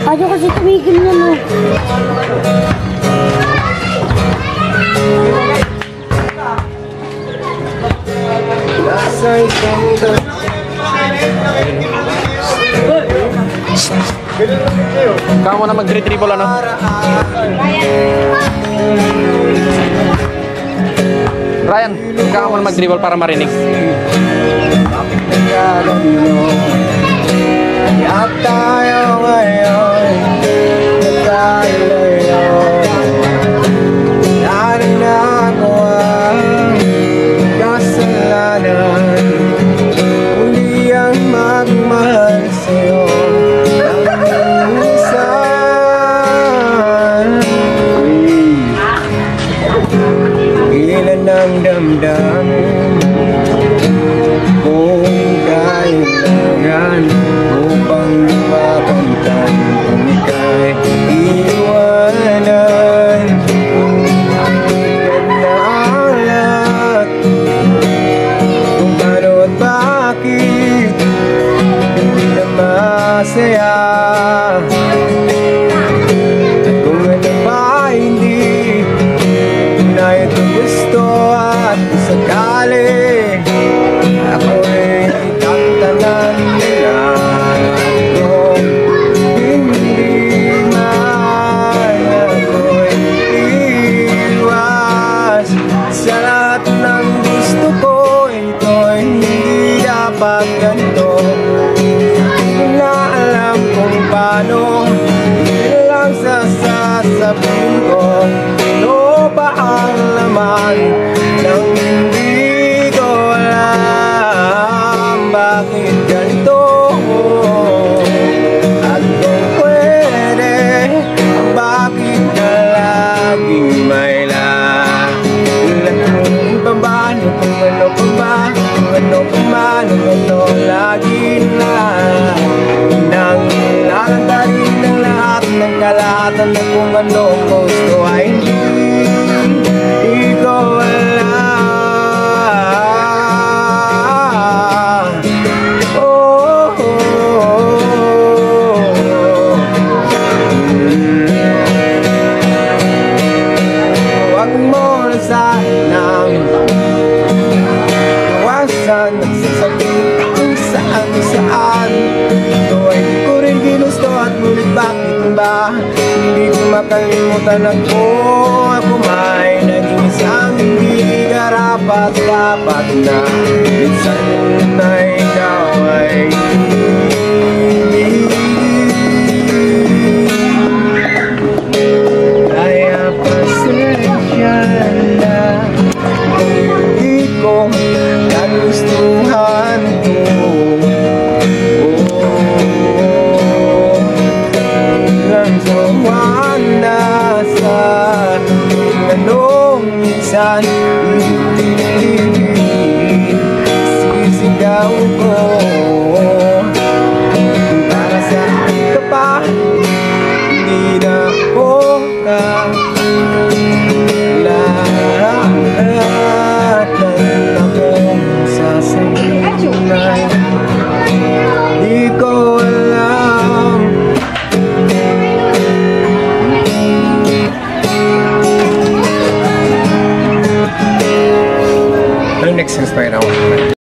Ayaw kasi tumigil na, no? Kamu na mag-retrieval ano? Ryan, kamu na mag-dribble para marinig. At tayo ngayon nagkalayo, nananagawa kasalanan, hindi ang magmahal sa'yo ng minsan. Ilan ang damdamin kung kailangan upang makamtan kung ika'y iwanan. Ikat na ang lahat kung paano at bakit hindi na masaya. At kung ano ba hindi na ito gusto at sakali ako'y tantanan nila kung hindi man ako'y iwas sa lahat ng gusto ko. Ito'y hindi dapat ganito. Hindi na alam kung paano, hindi lang sasabihin ko ano ba ang laman ng hindi ko alam. Bakit ganito? At kung pwede, bakit ka laging may lahat? Kung paano, kung ano pa ba, kung ano pa man, kung ano lagi na nang nalantarin ng lahat ng kalahatan na kung ano gusto ay hindi ko alam. Huwag mo na sanang iwasan nagsasabi kung saan. Ito ay di ko rin ginusto at ngunit bakit ba hindi ko makalimutan ako may naging isang hindi karapat-dapat na minsan na ikaw ay